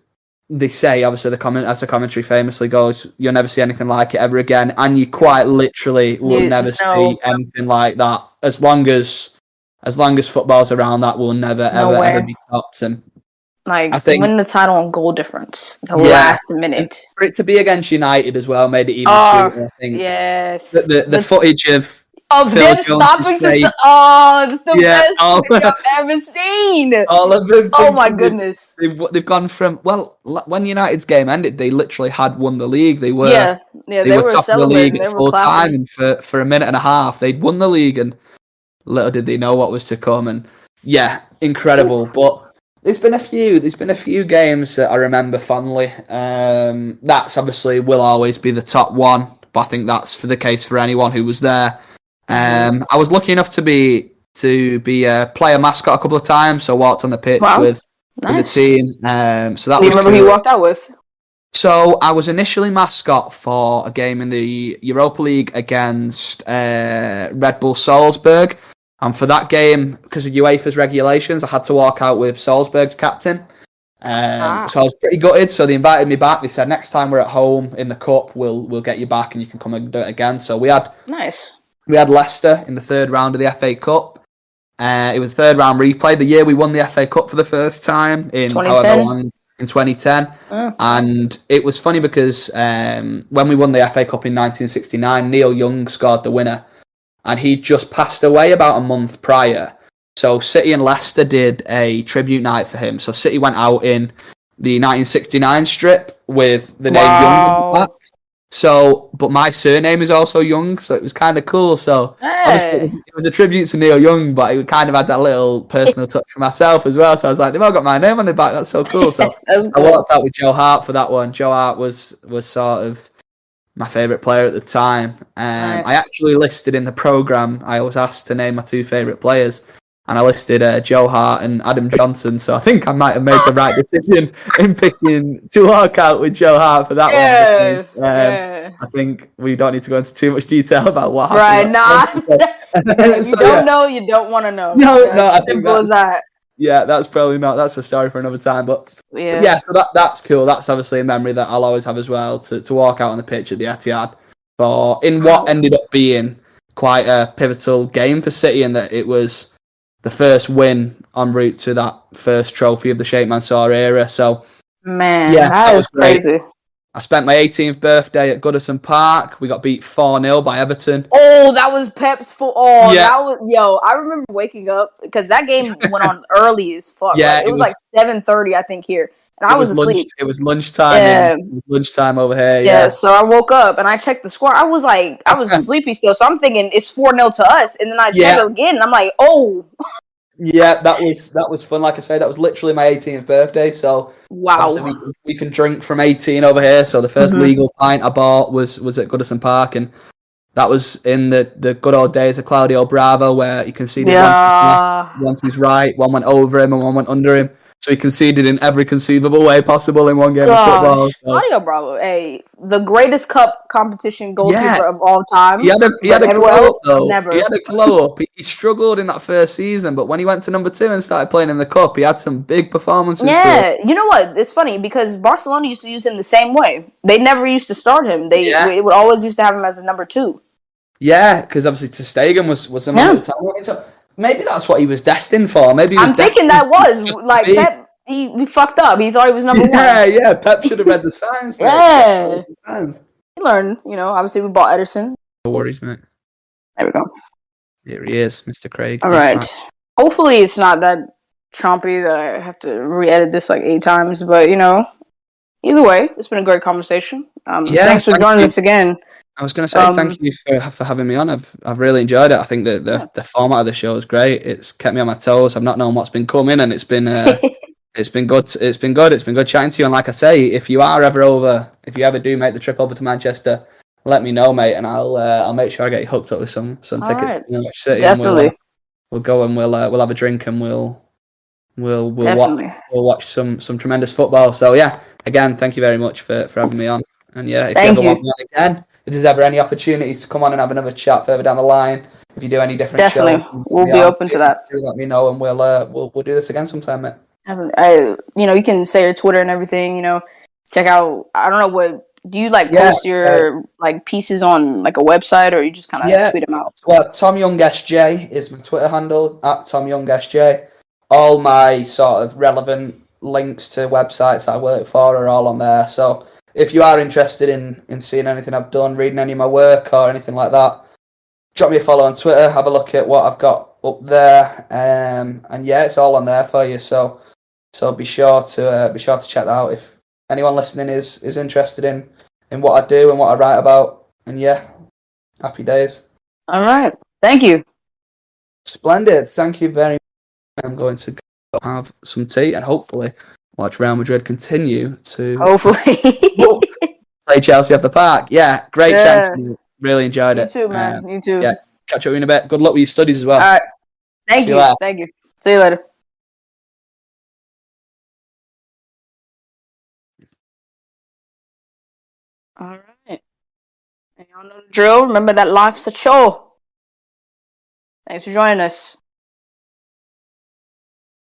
they say, obviously, as the commentary famously goes, you'll never see anything like it ever again, and you quite literally will never see anything like that. As long as football's around, that will never ever be topped. And I think win the title on goal difference, the last minute. For it to be against United as well made it even sweeter. I think. Yes. The footage of them stopping to it's the best thing I've ever seen. All of them. Oh my goodness. They've gone from, well, when United's game ended, they literally had won the league. They were they were top of the league at full time, and for a minute and a half they'd won the league, and little did they know what was to come. And incredible. But there's been a few games that I remember fondly. That's obviously will always be the top one, but I think that's for the case for anyone who was there. I was lucky enough to be a player mascot a couple of times, so I walked on the pitch with the team. So that was. Do you remember who you walked out with? So I was initially mascot for a game in the Europa League against Red Bull Salzburg, and for that game, because of UEFA's regulations, I had to walk out with Salzburg's captain. So I was pretty gutted. So they invited me back. They said, next time we're at home in the cup, we'll get you back and you can come and do it again. So we had Leicester in the third round of the FA Cup. It was the third round replay. The year we won the FA Cup for the first time in 2010. And it was funny because when we won the FA Cup in 1969, Neil Young scored the winner, and he'd just passed away about a month prior. So City and Leicester did a tribute night for him. So City went out in the 1969 strip with the name Young on the back. So, but my surname is also Young, so it was kind of cool. So obviously it was a tribute to Neil Young, but it kind of had that little personal touch for myself as well. So I was like, they've all got my name on the back. That's so cool. So I walked out with Joe Hart for that one. Joe Hart was sort of my favourite player at the time. I actually listed in the programme, I was asked to name my two favourite players, and I listed Joe Hart and Adam Johnson, so I think I might have made the right decision in picking to walk out with Joe Hart for that one. I think we don't need to go into too much detail about what happened. You don't know, you don't want to know. No, I think simple as that. Yeah, that's probably not. That's a story for another time. But so that's cool. That's obviously a memory that I'll always have as well. To walk out on the pitch at the Etihad in what ended up being quite a pivotal game for City, in that it was the first win en route to that first trophy of the Sheikh Mansour era. So that was crazy. I spent my 18th birthday at Goodison Park. We got beat 4-0 by Everton. Oh, that was Pep's fault. Oh, Yeah. that was I remember waking up because that game went on early as fuck. Yeah, Like it was like 7:30, I think here, and it I was was lunch. asleep. It was lunchtime Yeah. it was lunchtime over here. Yeah, Yeah. so I woke up and I checked the score. I was sleepy still, so I'm thinking it's 4-0 to us. And then I check it again and I'm like, oh. Yeah, that was fun. Like I say, that was literally my 18th birthday. So wow, we can drink from 18 over here. So the first legal pint I bought was at Goodison Park, and that was in the good old days of Claudio Bravo, where you conceded once he was right, one went over him, and one went under him. So he conceded in every conceivable way possible in one game of football. So. Claudio Bravo, the greatest cup competition goalkeeper of all time. He had a glow up, though. Never. He had a glow up. He struggled in that first season, but when he went to number 2 and started playing in the cup, he had some big performances. Yeah, you know what? It's funny because Barcelona used to use him the same way. They never used to start him. They would always used to have him as a number 2. Yeah, because obviously Ter Stegen was a man at the time. So maybe that's what he was destined for. Maybe I'm thinking that was like Pep. He fucked up. He thought he was number 1. Yeah. Pep should have read the signs. Yeah, he learned. Obviously we bought Ederson. No worries, mate. There we go. Here he is, Mr. Craig. All right. Hopefully it's not that chompy that I have to re-edit this like 8 times. But either way, it's been a great conversation. Thanks for joining us again. I was going to say thank you for having me on. I've really enjoyed it. I think that the format of the show is great. It's kept me on my toes. I've not known what's been coming, and it's been it's been good. It's been good. It's been good chatting to you. And like I say, if you ever do make the trip over to Manchester, let me know, mate, and I'll make sure I get you hooked up with some tickets to Norwich City. Definitely. And we'll go and we'll have a drink and we'll watch some tremendous football. So yeah, again, thank you very much for having me on. And yeah, if you ever want me on again, if there's ever any opportunities to come on and have another chat further down the line, if you do any different shows, we'll be open to that. Do let me know, and we'll do this again sometime, mate. You can say your Twitter and everything. Check out. I don't know what. Do you post your pieces on a website, or you just kind of tweet them out? Well, Tom Young SJ is my Twitter handle at Tom Young SJ. All my sort of relevant links to websites that I work for are all on there. So if you are interested in seeing anything I've done, reading any of my work or anything like that, drop me a follow on Twitter. Have a look at what I've got up there, and yeah, it's all on there for you. So be sure to check that out if anyone listening is interested in what I do and what I write about. And yeah, happy days. All right. Thank you. Splendid. Thank you very much. I'm going to go have some tea and hopefully watch Real Madrid continue to play Chelsea at the park. Yeah, great chance. Really enjoyed it. You too, man. You too. Yeah, catch up in a bit. Good luck with your studies as well. All right. Thank you. Thank you. See you later. All right. And y'all know the drill. Remember that life's a chore. Thanks for joining us.